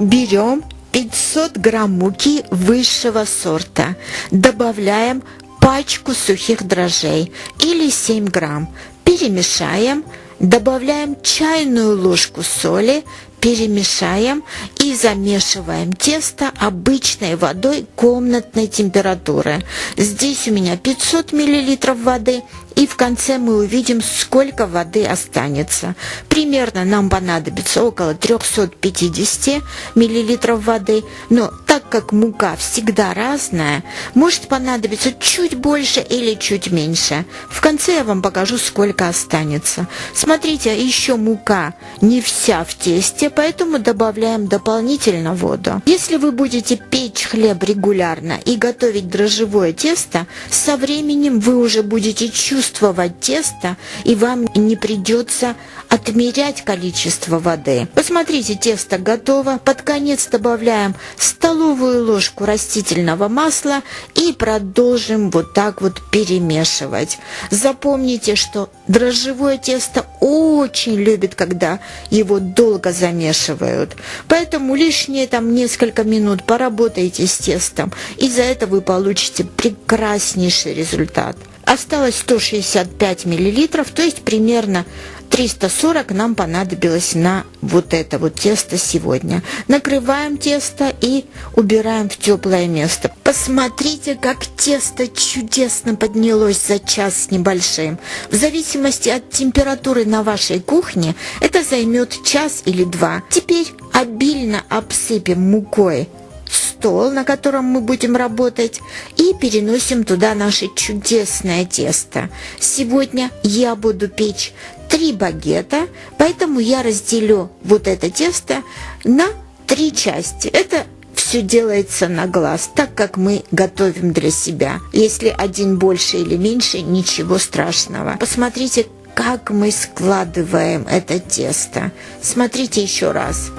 Берем 500 грамм муки высшего сорта, добавляем пачку сухих дрожжей или 7 грамм, перемешаем, добавляем чайную ложку соли, перемешаем и замешиваем тесто обычной водой комнатной температуры. Здесь у меня 500 мл воды, и в конце мы увидим, сколько воды останется. Примерно нам понадобится около 350 мл воды, но так как мука всегда разная, может понадобиться чуть больше или чуть меньше. В конце я вам покажу, сколько останется. Смотрите, еще мука не вся в тесте, поэтому добавляем дополнительно воду. Если вы будете печь хлеб регулярно и готовить дрожжевое тесто, со временем вы уже будете чувствовать тесто, и вам не придется отмерять количество воды. Посмотрите, тесто готово. Под конец добавляем столовую ложку растительного масла и продолжим вот так вот перемешивать. Запомните, что дрожжевое тесто очень любит, когда его долго замешивают. Поэтому лишние там несколько минут поработайте с тестом, и за это вы получите прекраснейший результат. Осталось 165 мл, то есть примерно 340 нам понадобилось на вот это вот тесто сегодня. Накрываем тесто и убираем в теплое место. Посмотрите, как тесто чудесно поднялось за час с небольшим. В зависимости от температуры на вашей кухне это займет час или два. Теперь обильно обсыпем мукой стол, на котором мы будем работать, и переносим туда наше чудесное тесто. Сегодня я буду печь 3 багета, поэтому я разделю вот это тесто на 3 части. Это все делается на глаз, так как мы готовим для себя. Если один больше или меньше, ничего страшного. Посмотрите, как мы складываем это тесто. Смотрите еще раз.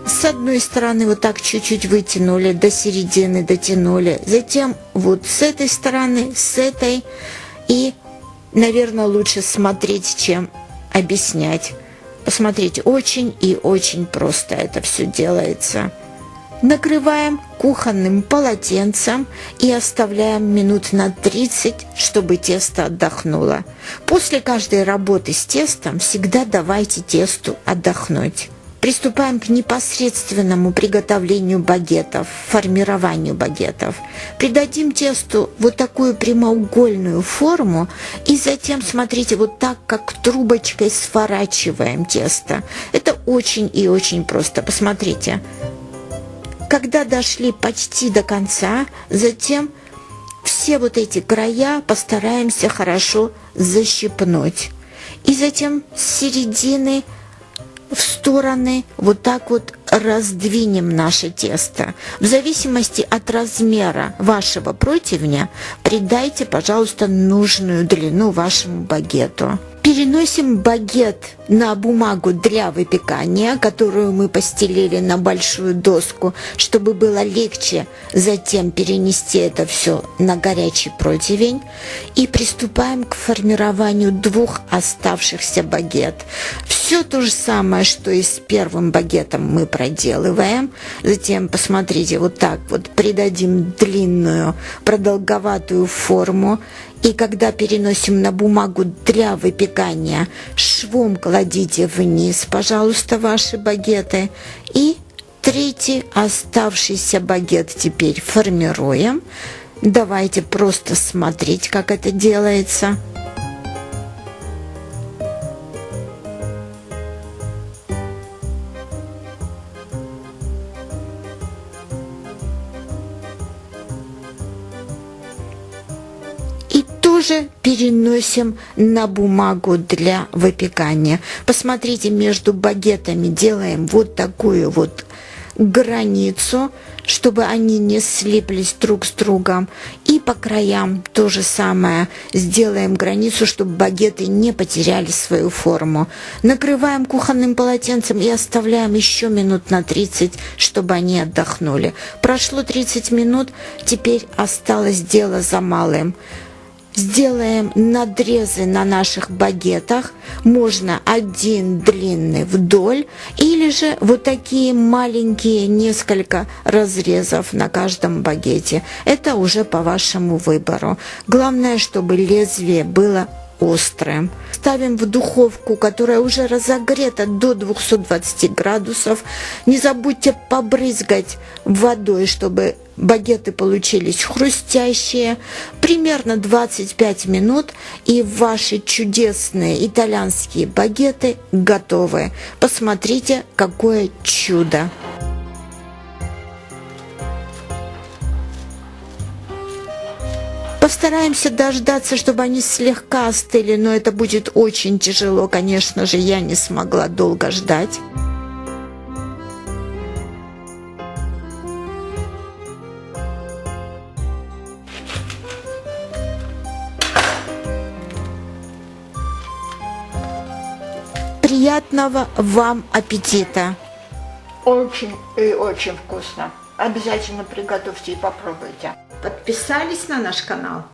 С одной стороны вот так чуть-чуть вытянули, до середины дотянули. Затем вот с этой стороны, с этой. И, наверное, лучше смотреть, чем объяснять. Посмотрите, очень и очень просто это все делается. Накрываем кухонным полотенцем и оставляем минут на 30, чтобы тесто отдохнуло. После каждой работы с тестом всегда давайте тесту отдохнуть. Приступаем к непосредственному приготовлению багетов, формированию багетов. Придадим тесту вот такую прямоугольную форму и затем, смотрите, вот так, как трубочкой сворачиваем тесто. Это очень и очень просто. Посмотрите. Когда дошли почти до конца, затем все вот эти края постараемся хорошо защипнуть. И затем с середины в стороны вот так вот раздвинем наше тесто. В зависимости от размера вашего противня придайте, пожалуйста, нужную длину вашему багету. Переносим багет на бумагу для выпекания, которую мы постелили на большую доску, чтобы было легче затем перенести это все на горячий противень. И приступаем к формированию 2 оставшихся багет. Все то же самое, что и с первым багетом мы проделываем. Затем, посмотрите, вот так вот придадим длинную продолговатую форму. И когда переносим на бумагу для выпекания, швом кладите вниз, пожалуйста, ваши багеты. И 3-й оставшийся багет теперь формируем. Давайте просто смотреть, как это делается. Тоже переносим на бумагу для выпекания. Посмотрите, между багетами делаем вот такую вот границу, чтобы они не слиплись друг с другом. И по краям то же самое. Сделаем границу, чтобы багеты не потеряли свою форму. Накрываем кухонным полотенцем и оставляем еще минут на 30, чтобы они отдохнули. Прошло 30 минут, теперь осталось дело за малым. Сделаем надрезы на наших багетах. Можно один длинный вдоль или же вот такие маленькие несколько разрезов на каждом багете. Это уже по вашему выбору. Главное, чтобы лезвие было острым. Ставим в духовку, которая уже разогрета до 220 градусов. Не забудьте побрызгать водой, чтобы багеты получились хрустящие. Примерно 25 минут, и ваши чудесные итальянские багеты готовы. Посмотрите, какое чудо! Постараемся дождаться, чтобы они слегка остыли, но это будет очень тяжело, конечно же, я не смогла долго ждать. Приятного вам аппетита! Очень и очень вкусно. Обязательно приготовьте и попробуйте. Подписались на наш канал?